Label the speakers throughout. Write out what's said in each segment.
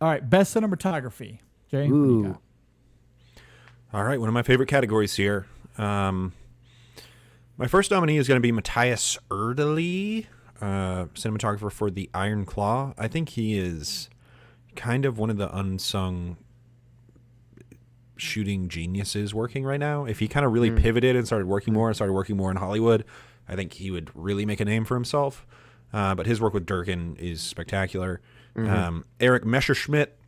Speaker 1: All right, best cinematography. Jay, what do you
Speaker 2: Ooh.
Speaker 1: got?
Speaker 3: All right, one of my favorite categories here. My first nominee is going to be Matthias Erdely, cinematographer for The Iron Claw. I think he is kind of one of the unsung shooting geniuses working right now. If he kind of really pivoted and started working more and started working more in Hollywood, I think he would really make a name for himself. But his work with Durkin is spectacular. Eric Messerschmidt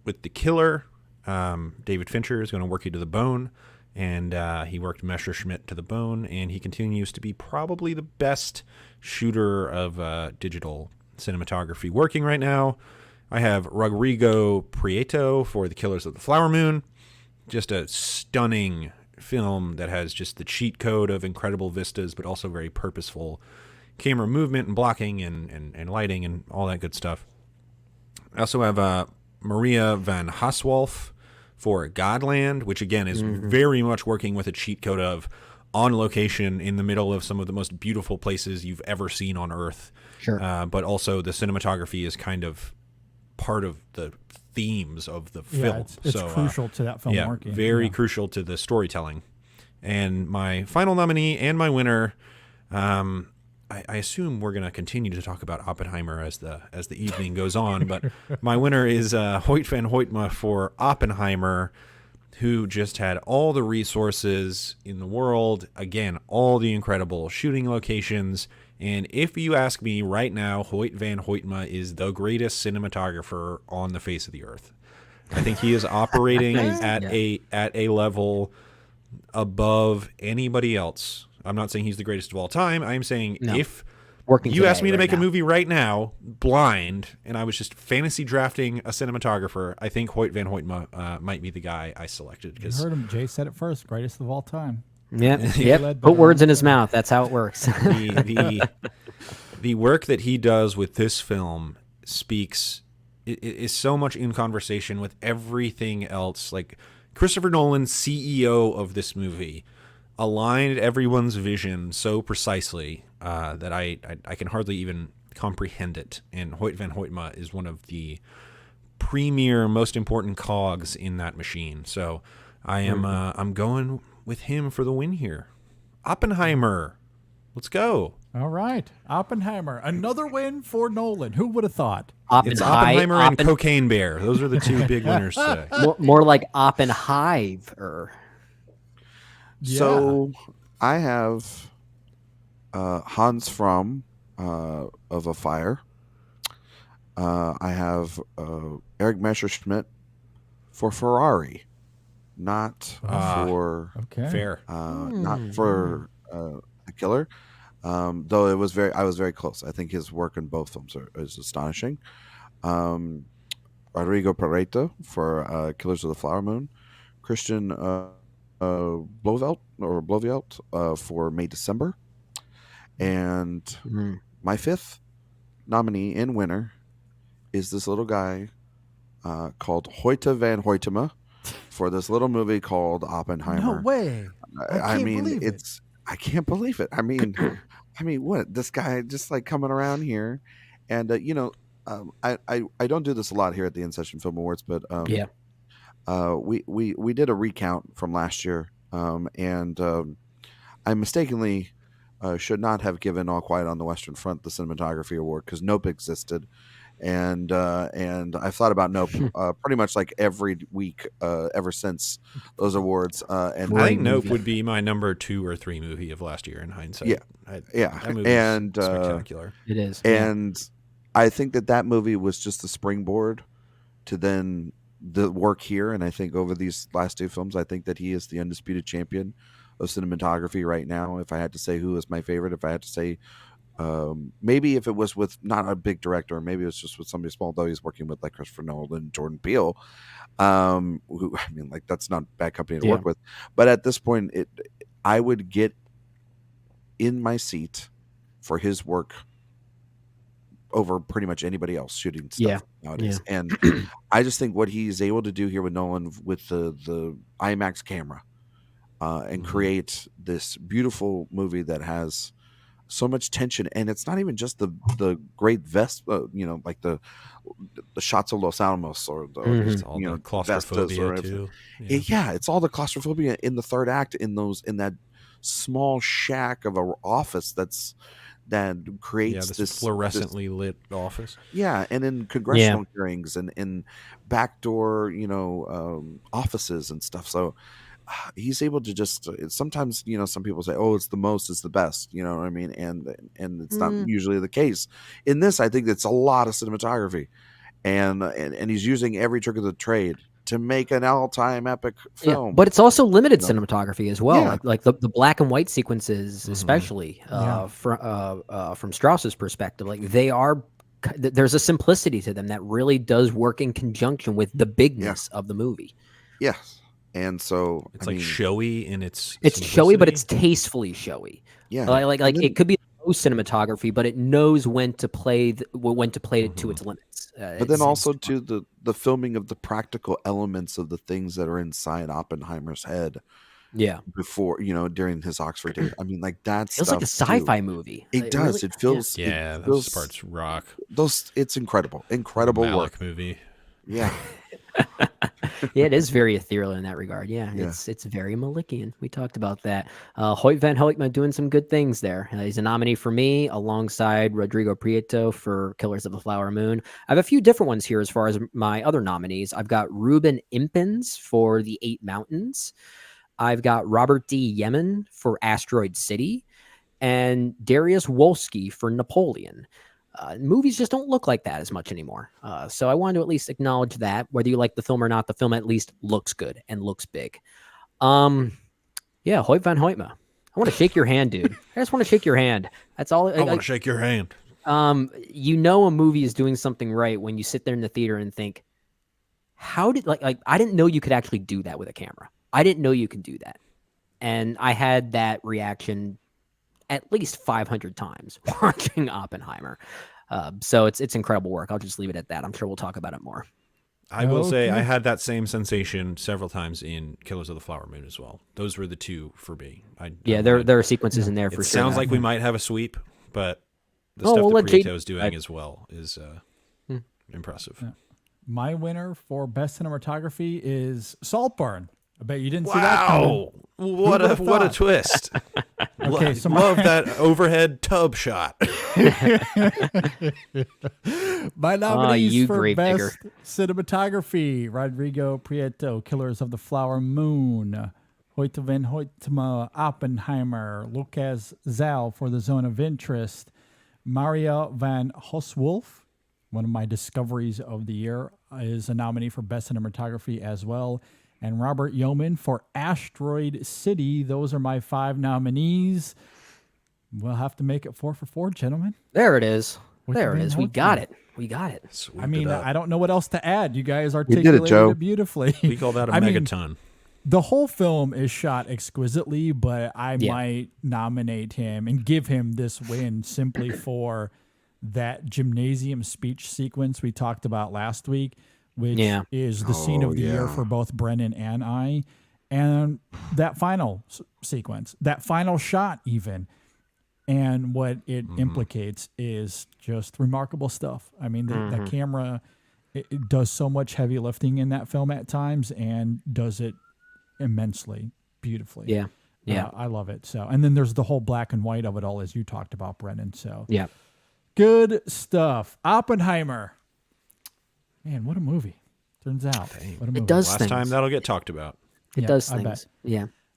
Speaker 3: with The Killer. David Fincher is going to work you to the bone. And he worked Messerschmidt to the bone. And he continues to be probably the best shooter of digital cinematography working right now. I have Rodrigo Prieto for The Killers of the Flower Moon. Just a stunning film that has just the cheat code of incredible vistas, but also very purposeful camera movement and blocking and lighting and all that good stuff. I also have Maria van Haswolf for Godland, which again is very much working with a cheat code of on location in the middle of some of the most beautiful places you've ever seen on Earth.
Speaker 2: Sure.
Speaker 3: But also the cinematography is kind of part of the themes of the film.
Speaker 1: Yeah, it's crucial to that film working.
Speaker 3: Very crucial to the storytelling. And my final nominee and my winner, I assume we're going to continue to talk about Oppenheimer as the evening goes on, but my winner is Hoyt van Hoytma for Oppenheimer, who just had all the resources in the world, again, all the incredible shooting locations. And if you ask me right now, Hoyt van Hoytma is the greatest cinematographer on the face of the earth. I think he is operating at a level above anybody else. I'm not saying he's the greatest of all time. I'm saying if you asked me to make a movie right now, blind, and I was just fantasy drafting a cinematographer, I think Hoyt van Hoytma might be the guy I selected.
Speaker 1: You heard him. Jay said it first. Greatest of all time.
Speaker 2: Yep. Put words in his mouth. That's how it works.
Speaker 3: The work that he does with this film speaks is so much in conversation with everything else. Like Christopher Nolan, CEO of this movie, aligned everyone's vision so precisely that I can hardly even comprehend it. And Hoyt van Hoytma is one of the premier, most important cogs in that machine. So I am I'm going with him for the win here. Oppenheimer, let's go.
Speaker 1: All right, Oppenheimer, another win for Nolan. Who would have thought?
Speaker 3: It's Oppenheimer and Cocaine Bear. Those are the two big winners today.
Speaker 2: More like Oppenheimer.
Speaker 4: So I have Hans from of A Fire. I have Eric Messerschmidt for Ferrari, not for
Speaker 3: fair,
Speaker 4: not for The Killer. Though I was very close. I think his work in both films is astonishing. Rodrigo Pareto for Killers of the Flower Moon, Christian Blovelt for May December, and my fifth nominee and winner is this little guy called Hoyt van Hoytema for this little movie called Oppenheimer.
Speaker 1: No way!
Speaker 4: I can't believe it. I mean, what, this guy just like coming around here, and I don't do this a lot here at the InSession Film Awards, but we did a recount from last year, and I mistakenly should not have given All Quiet on the Western Front the cinematography award because Nope existed, and I've thought about Nope pretty much like every week ever since those awards. And
Speaker 3: I think Nope would be my number 2 or 3 movie of last year in hindsight. That movie is spectacular.
Speaker 2: It is,
Speaker 4: and I think that movie was just the springboard to then the work here. And I think over these last 2 films, I think that he is the undisputed champion of cinematography right now. If I had to say who is my favorite, if I had to say maybe if it was with not a big director, maybe it was just with somebody small, though he's working with like Christopher Nolan, Jordan Peele, who, I mean, like that's not bad company to work with. But at this point, I would get in my seat for his work over pretty much anybody else shooting stuff nowadays. And I just think what he's able to do here with Nolan with the IMAX camera and create this beautiful movie that has so much tension, and it's not even just the great vest, like the shots of Los Alamos or the
Speaker 3: It's all the claustrophobia too.
Speaker 4: Yeah, it's all the claustrophobia in the third act in that small shack of a office that creates
Speaker 3: this fluorescently lit office.
Speaker 4: Yeah, and in congressional hearings and in backdoor, offices and stuff. So he's able to just sometimes, some people say, "Oh, it's the best," you know what I mean? And it's not usually the case. In this, I think it's a lot of cinematography, and he's using every trick of the trade to make an all-time epic film.
Speaker 2: But it's also limited cinematography as well.
Speaker 4: Yeah.
Speaker 2: Like the black and white sequences, especially from Strauss's perspective, like there's a simplicity to them that really does work in conjunction with the bigness of the movie.
Speaker 4: Yes. And so
Speaker 3: it's showy in its
Speaker 2: showy, but it's tastefully showy.
Speaker 4: Yeah.
Speaker 2: Like it could be low cinematography, but it knows when to play it to its limits.
Speaker 4: But then also to the filming of the practical elements of the things that are inside Oppenheimer's head.
Speaker 2: Yeah.
Speaker 4: Before, during his Oxford days. I mean, like that
Speaker 2: feels like a sci-fi movie.
Speaker 4: It does. Really, it feels.
Speaker 3: Yeah, those parts rock.
Speaker 4: It's incredible. Incredible work.
Speaker 3: Movie.
Speaker 4: Yeah.
Speaker 2: Yeah, it is very ethereal in that regard. Yeah, it's very Malikian. We talked about that. Hoyt van Hoytma doing some good things there. He's a nominee for me alongside Rodrigo Prieto for Killers of the Flower Moon. I have a few different ones here as far as my other nominees. I've got Ruben Impens for The Eight Mountains. I've got Robert D. Yemen for Asteroid City and Dariusz Wolski for Napoleon. Movies just don't look like that as much anymore. So I wanted to at least acknowledge that. Whether you like the film or not, the film at least looks good and looks big. Hoyt van Hoytma. I want to shake your hand, dude. I just want to shake your hand. That's all.
Speaker 3: I want to shake your hand.
Speaker 2: A movie is doing something right when you sit there in the theater and think, how did I didn't know you could actually do that with a camera. I didn't know you could do that. And I had that reaction at least 500 times watching Oppenheimer. So it's incredible work. I'll just leave it at that. I'm sure we'll talk about it more.
Speaker 3: I will say I had that same sensation several times in Killers of the Flower Moon as well. Those were the two for me.
Speaker 2: There are sequences in there for sure.
Speaker 3: It sounds like we might have a sweep, but the stuff that Prieto is doing as well is impressive.
Speaker 1: Yeah. My winner for best cinematography is Saltburn. I bet you didn't see that coming.
Speaker 3: What a twist.
Speaker 1: Okay, so
Speaker 3: love that overhead tub shot.
Speaker 1: My nominees for best cinematography: Rodrigo Prieto, Killers of the Flower Moon; Hoyt van Hoytma, Oppenheimer; Lucas Zal for The Zone of Interest; Maria van Hoswolf, one of my discoveries of the year, is a nominee for best cinematography as well. And Robert Yeoman for Asteroid City. Those are my 5 nominees. We'll have to make it 4 for 4, gentlemen.
Speaker 2: There it is. There it is. We got it.
Speaker 1: I mean, I don't know what else to add. You guys articulated it beautifully.
Speaker 3: We call that a megaton.
Speaker 1: The whole film is shot exquisitely, but I might nominate him and give him this win simply for that gymnasium speech sequence we talked about last week, which is the scene of the year for both Brennan and I. And that final sequence, that final shot even, and what it implicates is just remarkable stuff. I mean, the camera it does so much heavy lifting in that film at times and does it immensely beautifully. Yeah. I love it. So, and then there's the whole black and white of it all, as you talked about, Brennan. So good stuff. Oppenheimer. Man, what a movie. Turns out. What a movie.
Speaker 2: It does
Speaker 3: Last
Speaker 2: things.
Speaker 3: time that'll get talked about.
Speaker 2: It does things. Yeah.